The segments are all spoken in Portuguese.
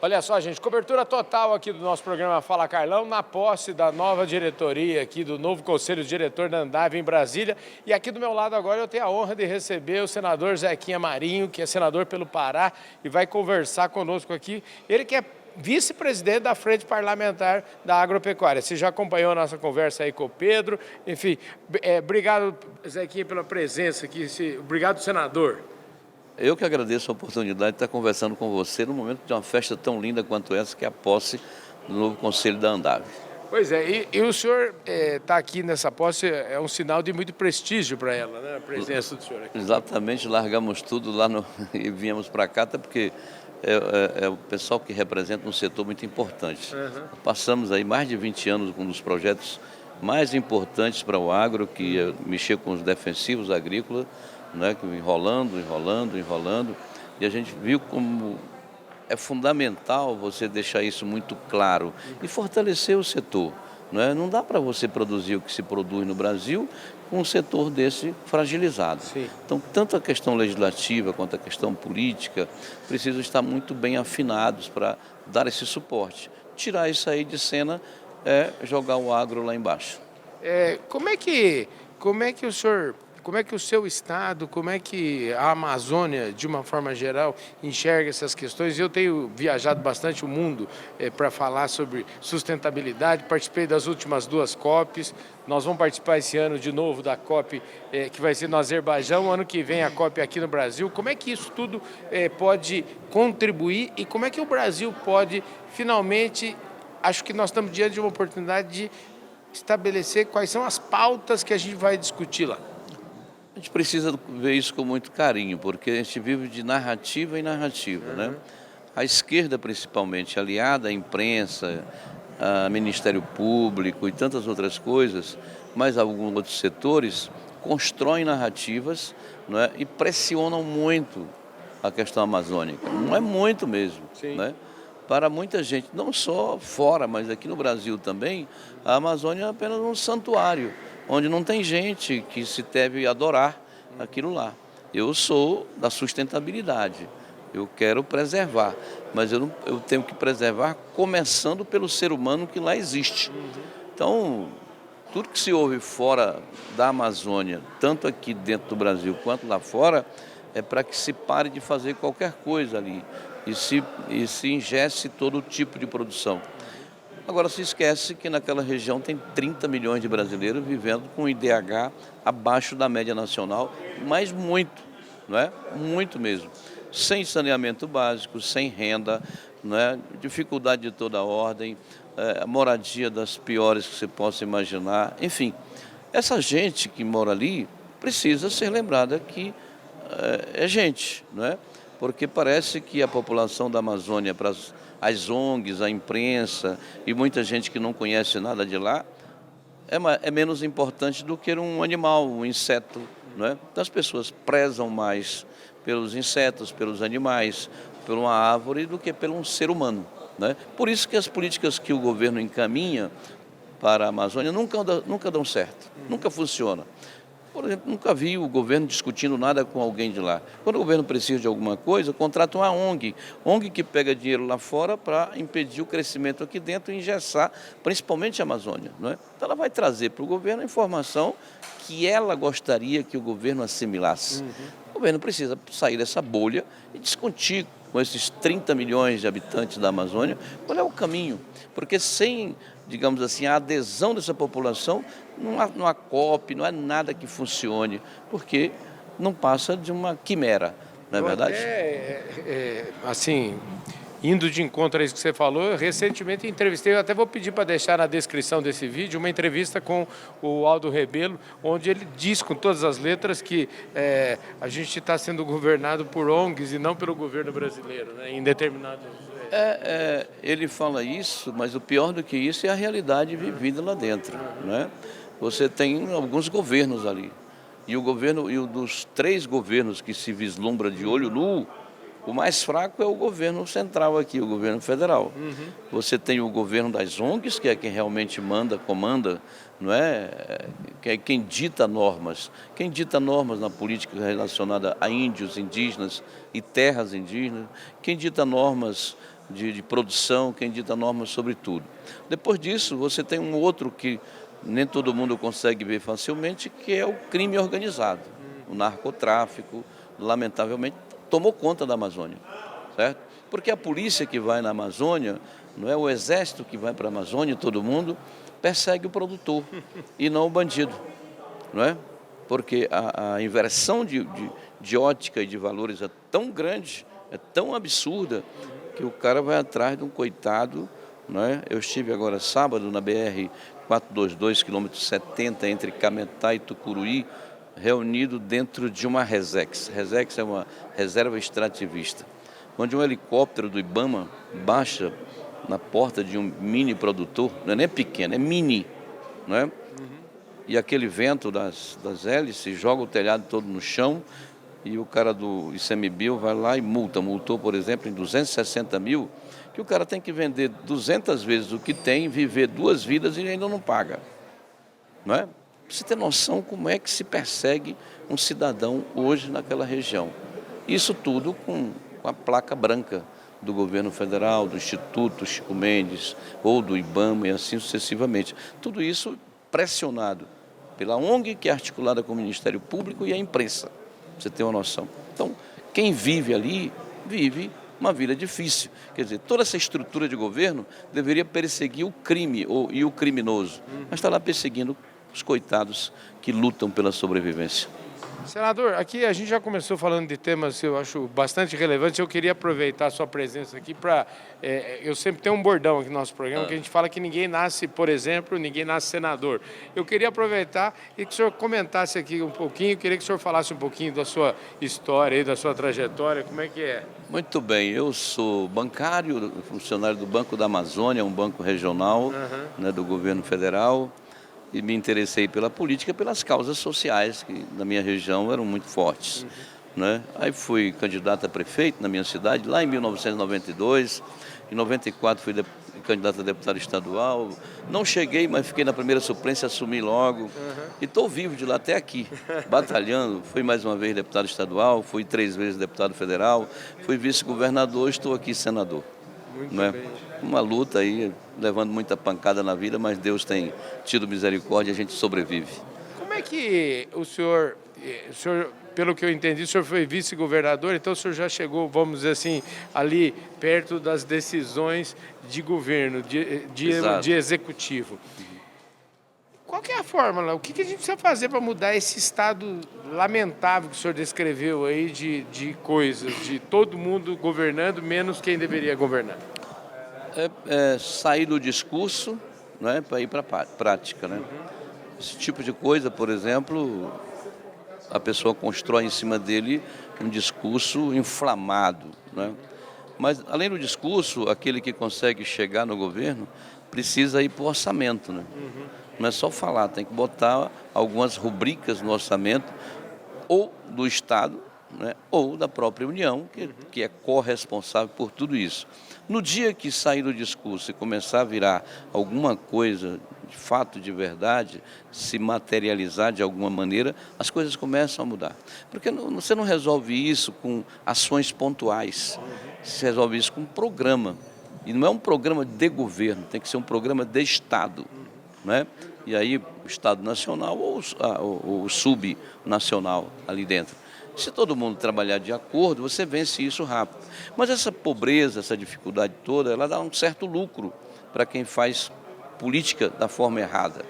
Olha só, gente, cobertura total aqui do nosso programa Fala Carlão, na posse da nova diretoria aqui, do novo Conselho Diretor da Andav em Brasília. E aqui do meu lado agora eu tenho a honra de receber o senador Zequinha Marinho, que é senador pelo Pará e vai conversar conosco aqui. Ele que é vice-presidente da Frente Parlamentar da Agropecuária. Você já acompanhou a nossa conversa aí com o Pedro. Enfim, obrigado, Zequinha, pela presença aqui. Obrigado, senador. Eu que agradeço a oportunidade de estar conversando com você no momento de uma festa tão linda quanto essa, que é a posse do novo Conselho da Andav. Pois é, e o senhor está aqui nessa posse, é um sinal de muito prestígio para ela, né? A presença do senhor aqui. Exatamente, largamos tudo lá e viemos para cá, até porque é o pessoal que representa um setor muito importante. Uhum. Passamos aí mais de 20 anos com um dos projetos mais importantes para o agro, que é mexer com os defensivos agrícolas, né, enrolando, e a gente viu como é fundamental você deixar isso muito claro e fortalecer o setor. Não dá para você produzir o que se produz no Brasil com um setor desse fragilizado. Sim. Então, tanto a questão legislativa quanto a questão política precisam estar muito bem afinados para dar esse suporte. Tirar isso aí de cena é jogar o agro lá embaixo. Como é que o senhor... Como é que o seu estado, como é que a Amazônia, de uma forma geral, enxerga essas questões? Eu tenho viajado bastante o mundo para falar sobre sustentabilidade, participei das últimas 2 COPs, nós vamos participar esse ano de novo da COP que vai ser no Azerbaijão, ano que vem a COP aqui no Brasil. Como é que isso tudo pode contribuir e como é que o Brasil pode, finalmente, acho que nós estamos diante de uma oportunidade de estabelecer quais são as pautas que a gente vai discutir lá. A gente precisa ver isso com muito carinho, porque a gente vive de narrativa em narrativa, né? A esquerda, principalmente, aliada à imprensa, ao Ministério Público e tantas outras coisas, mas alguns outros setores, constroem narrativas, né, e pressionam muito a questão amazônica. Não é muito mesmo, né? Para muita gente, não só fora, mas aqui no Brasil também, a Amazônia é apenas um santuário, onde não tem gente que se deve adorar aquilo lá. Eu sou da sustentabilidade, eu quero preservar, mas eu tenho que preservar começando pelo ser humano que lá existe. Então, tudo que se ouve fora da Amazônia, tanto aqui dentro do Brasil quanto lá fora, é para que se pare de fazer qualquer coisa ali e se ingesse todo tipo de produção. Agora se esquece que naquela região tem 30 milhões de brasileiros vivendo com IDH abaixo da média nacional, mas muito, não é? Muito mesmo. Sem saneamento básico, sem renda, não é? Dificuldade de toda ordem, a moradia das piores que você possa imaginar. Enfim, essa gente que mora ali precisa ser lembrada que é gente, não é? Porque parece que a população da Amazônia, para as ONGs, a imprensa e muita gente que não conhece nada de lá, é menos importante do que um animal, um inseto, não é? Então as pessoas prezam mais pelos insetos, pelos animais, por uma árvore do que pelo um ser humano, né? Por isso que as políticas que o governo encaminha para a Amazônia nunca dão certo, nunca funciona. Por exemplo, nunca vi o governo discutindo nada com alguém de lá. Quando o governo precisa de alguma coisa, contrata uma ONG que pega dinheiro lá fora para impedir o crescimento aqui dentro e engessar, principalmente a Amazônia, não é? Então ela vai trazer para o governo a informação que ela gostaria que o governo assimilasse. O governo precisa sair dessa bolha e discutir com esses 30 milhões de habitantes da Amazônia qual é o caminho, porque sem, digamos assim, a adesão dessa população, não há COP, não há nada que funcione, porque não passa de uma quimera, não é verdade? Assim, indo de encontro a isso que você falou, eu recentemente entrevistei, eu até vou pedir para deixar na descrição desse vídeo, uma entrevista com o Aldo Rebelo, onde ele diz com todas as letras que a gente está sendo governado por ONGs e não pelo governo brasileiro, né, em determinados... Ele fala isso, mas o pior do que isso é a realidade vivida lá dentro, né? Você tem alguns governos ali, e o dos 3 governos que se vislumbra de olho nu, o mais fraco é o governo central aqui, o governo federal. Você tem o governo das ONGs, que é quem realmente comanda, não é? Que é quem dita normas. Quem dita normas na política relacionada a índios, indígenas e terras indígenas. Quem dita normas de produção, quem dita normas sobre tudo. Depois disso, você tem um outro que nem todo mundo consegue ver facilmente, que é o crime organizado. O narcotráfico, lamentavelmente, tomou conta da Amazônia, certo? Porque a polícia que vai na Amazônia, não é o exército que vai para a Amazônia, todo mundo persegue o produtor e não o bandido, não é? Porque a inversão de ótica e de valores é tão grande, é tão absurda, que o cara vai atrás de um coitado, não é? Eu estive agora sábado na BR-422, quilômetro 70, entre Cametá e Tucuruí, reunido dentro de uma Resex. Resex é uma reserva extrativista, onde um helicóptero do IBAMA baixa na porta de um mini produtor, não é nem pequeno, é mini, não é? E aquele vento das hélices joga o telhado todo no chão e o cara do ICMBio vai lá e multou, por exemplo, em 260 mil, que o cara tem que vender 200 vezes o que tem, viver 2 vidas e ainda não paga, não é? Você tem noção como é que se persegue um cidadão hoje naquela região. Isso tudo com a placa branca do governo federal, do Instituto Chico Mendes ou do IBAMA e assim sucessivamente. Tudo isso pressionado pela ONG, que é articulada com o Ministério Público e a imprensa, pra você ter uma noção. Então, quem vive ali, vive uma vida difícil. Quer dizer, toda essa estrutura de governo deveria perseguir o crime e o criminoso, mas está lá perseguindo os coitados que lutam pela sobrevivência. Senador, aqui a gente já começou falando de temas que eu acho bastante relevantes. Eu queria aproveitar a sua presença aqui para... eu sempre tenho um bordão aqui no nosso programa que a gente fala que ninguém nasce, por exemplo, ninguém nasce senador. Eu queria aproveitar e que o senhor comentasse aqui um pouquinho, queria que o senhor falasse um pouquinho da sua história, da sua trajetória, como é que é? Muito bem, eu sou bancário, funcionário do Banco da Amazônia, um banco regional, né, do governo federal. E me interessei pela política, pelas causas sociais, que na minha região eram muito fortes. Né? Aí fui candidato a prefeito na minha cidade, lá em 1992. Em 94 fui candidato a deputado estadual. Não cheguei, mas fiquei na primeira suplência, assumi logo. E estou vivo de lá até aqui, batalhando. Fui mais uma vez deputado estadual, fui 3 vezes deputado federal, fui vice-governador, estou aqui senador. Muito Né? bem. Uma luta aí, levando muita pancada na vida, mas Deus tem tido misericórdia e a gente sobrevive. Como é que o senhor, pelo que eu entendi, o senhor foi vice-governador, então o senhor já chegou, vamos dizer assim, ali perto das decisões de governo, de executivo. Qual que é a fórmula? O que a gente precisa fazer para mudar esse estado lamentável que o senhor descreveu aí de coisas, de todo mundo governando, menos quem deveria governar? Sair do discurso, né, para ir para a prática. Né? Esse tipo de coisa, por exemplo, a pessoa constrói em cima dele um discurso inflamado. Né? Mas, além do discurso, aquele que consegue chegar no governo precisa ir para o orçamento. Né? Não é só falar, tem que botar algumas rubricas no orçamento, ou do Estado, né, ou da própria União, que é corresponsável por tudo isso. No dia que sair do discurso e começar a virar alguma coisa de fato, de verdade, se materializar de alguma maneira, as coisas começam a mudar. Porque você não resolve isso com ações pontuais, você resolve isso com um programa. E não é um programa de governo, tem que ser um programa de Estado. Né? E aí o Estado Nacional ou o subnacional ali dentro. Se todo mundo trabalhar de acordo, você vence isso rápido. Mas essa pobreza, essa dificuldade toda, ela dá um certo lucro para quem faz política da forma errada,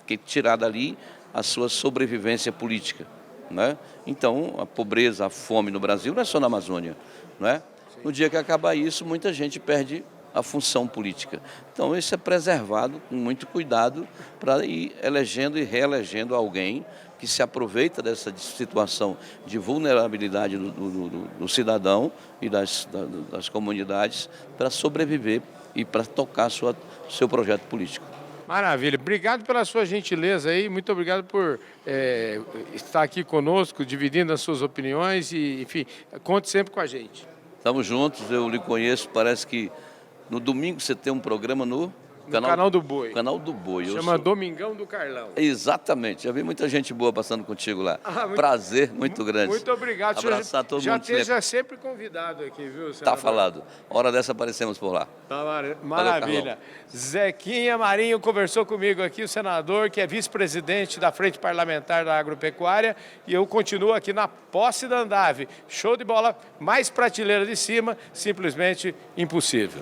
que tirar dali a sua sobrevivência política. Né? Então, a pobreza, a fome no Brasil não é só na Amazônia. Não é? No dia que acabar isso, muita gente perde a função política. Então, isso é preservado com muito cuidado para ir elegendo e reelegendo alguém que se aproveita dessa situação de vulnerabilidade do cidadão e das comunidades para sobreviver e para tocar seu projeto político. Maravilha. Obrigado pela sua gentileza aí, muito obrigado por estar aqui conosco, dividindo as suas opiniões e, enfim, conte sempre com a gente. Estamos juntos, eu lhe conheço, parece que no domingo você tem um programa no Canal do Boi. Canal do Boi. Chama Domingão do Carlão. Exatamente. Já vi muita gente boa passando contigo lá. Muito... Prazer muito grande. Muito obrigado. Abraçar todo já mundo. esteja sempre convidado aqui, viu, senador? Tá falado. Hora dessa aparecemos por lá. Tá maravilha. Zequinha Marinho conversou comigo aqui, o senador, que é vice-presidente da Frente Parlamentar da Agropecuária, e eu continuo aqui na posse da Andave. Show de bola, mais prateleira de cima, simplesmente impossível.